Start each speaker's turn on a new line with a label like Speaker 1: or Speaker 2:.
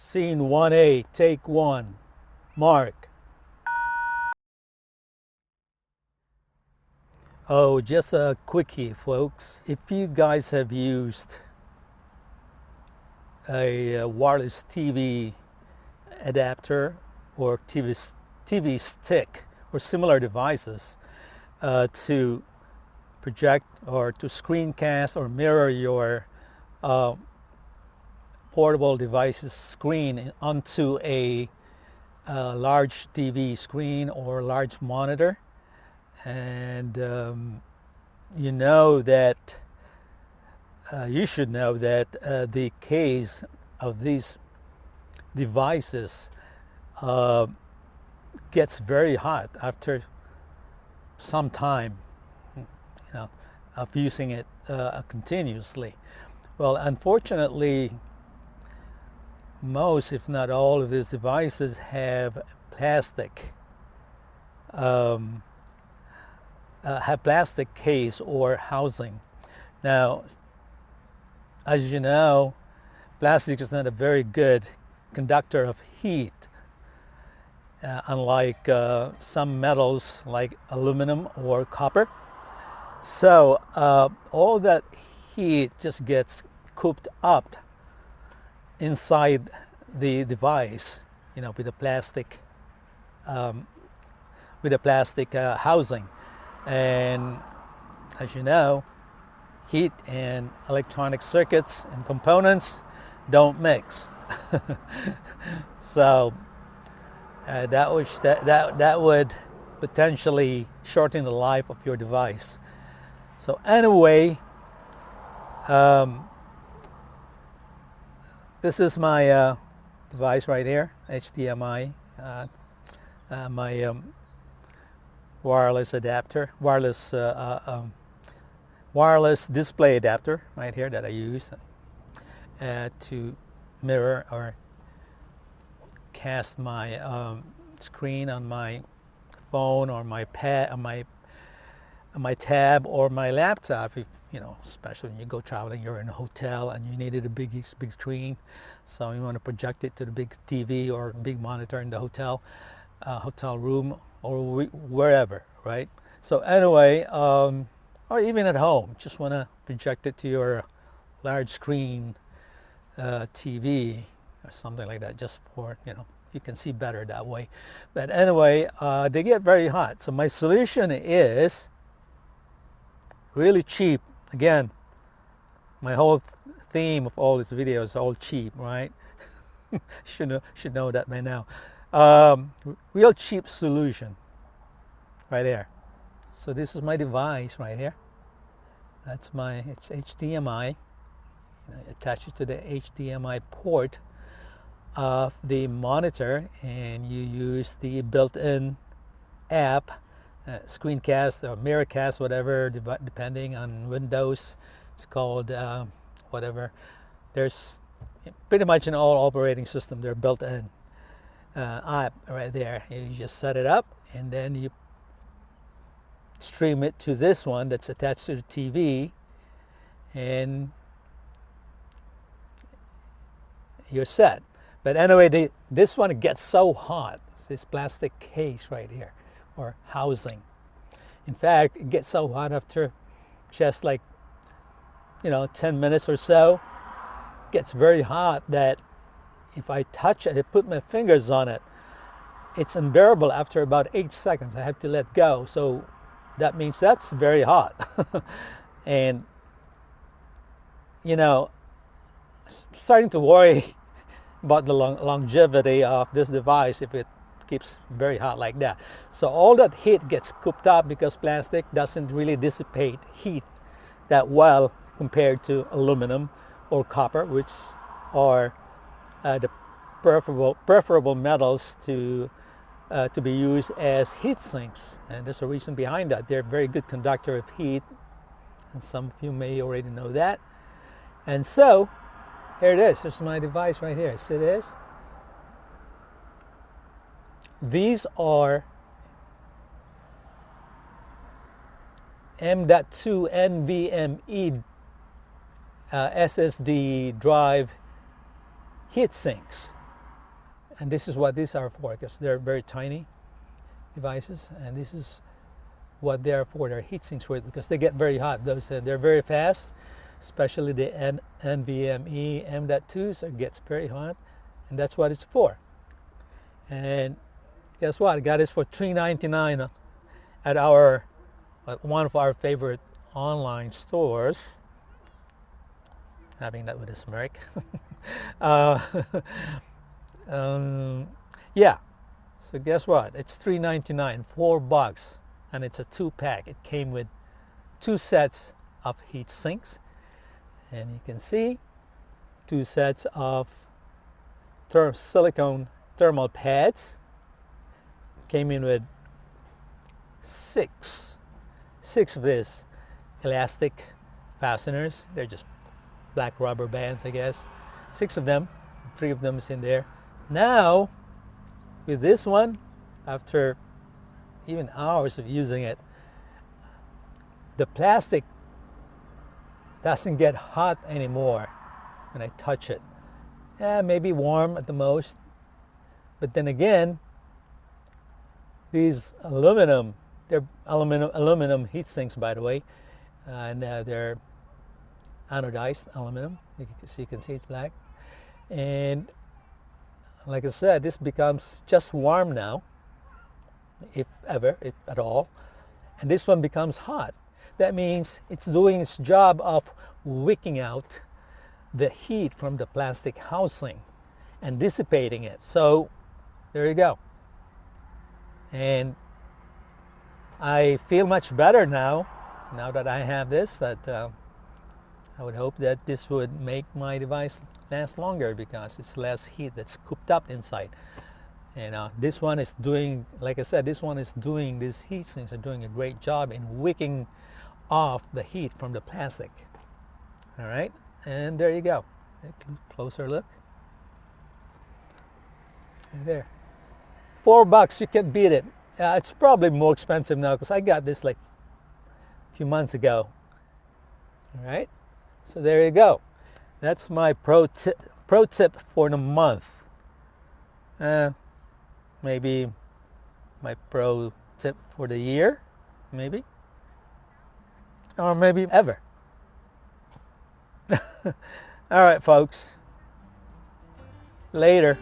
Speaker 1: Scene 1A, take 1. Mark. Oh, just a quickie, folks. If you guys have used a wireless TV adapter or TV stick or similar devices to project or to screencast or mirror your portable device's screen onto a large TV screen or large monitor, and you know that you should know that the case of these devices gets very hot after some time, of using it continuously. Well, unfortunately, most, if not all, of these devices have plastic case or housing. Now, as you know, plastic is not a very good conductor of heat, unlike some metals like aluminum or copper. So all that heat just gets cooped up inside the device, with a plastic housing. And as you know, heat and electronic circuits and components don't mix. So that would potentially shorten the life of your device. So anyway, this is my device right here, HDMI, my wireless adapter, wireless display adapter right here that I use to mirror or cast my screen on my phone or my pad, on my tab or my laptop. If especially when you go traveling, you're in a hotel and you needed a big screen, so you want to project it to the big TV or big monitor in the hotel room or wherever, right? So anyway, or even at home, just want to project it to your large screen TV or something like that, just for you can see better that way. But anyway, they get very hot. So my solution is really cheap. Again, my whole theme of all these videos is all cheap, right? should know that by now. Real cheap solution right there. So this is my device right here. It's HDMI. Attach it to the HDMI port of the monitor, and you use the built-in app, screencast or mirrorcast, whatever, depending on Windows. It's called whatever. There's pretty much in all operating systems, they're built-in app right there. You just set it up, and then you stream it to this one that's attached to the TV, and you're set. But anyway, this one gets so hot, this plastic case right here, or housing. In fact, it gets so hot after just like 10 minutes or so. It gets very hot that if I touch it, I put my fingers on it, it's unbearable after about 8 seconds. I have to let go. So that means that's very hot. And starting to worry about the longevity of this device if it keeps very hot like that. So all that heat gets cooped up because plastic doesn't really dissipate heat that well compared to aluminum or copper, which are the preferable metals to be used as heat sinks. And there's a reason behind that. They're a very good conductor of heat, and some of you may already know that. And so here it is. Here's my device right here. See this? These are M.2 NVMe SSD drive heat sinks. And this is what these are for, because they're very tiny devices, and this is what they are for. They're heat sinks with, because they get very hot. Those they're very fast, especially the NVMe M.2, so it gets very hot, and that's what it's for. And guess what? I got this for $3.99 at one of our favorite online stores. Having that with a smirk. uh, yeah. So guess what? It's $3.99, $4, and it's a 2-pack. It came with 2 sets of heat sinks, and you can see 2 sets of silicone thermal pads. Came in with six of these elastic fasteners. They're just black rubber bands, I guess. 6 of them. 3 of them is in there. Now, with this one, after even hours of using it, the plastic doesn't get hot anymore when I touch it. Maybe warm at the most. But then again, these they're aluminum heat sinks, by the way, and they're anodized aluminum. You can see it's black. And like I said, this becomes just warm now, if at all. And this one becomes hot. That means it's doing its job of wicking out the heat from the plastic housing and dissipating it. So there you go. And I feel much better now that I have this, that I would hope that this would make my device last longer, because it's less heat that's cooped up inside. And this one is doing, like I said, these heat sinks are doing a great job in wicking off the heat from the plastic. All right, and there you go. A closer look. Right there. $4, you can't beat it. It's probably more expensive now, because I got this like a few months ago. All right, so there you go. That's my pro tip for the month. Maybe my pro tip for the year, maybe, or maybe ever. All right, folks. Later.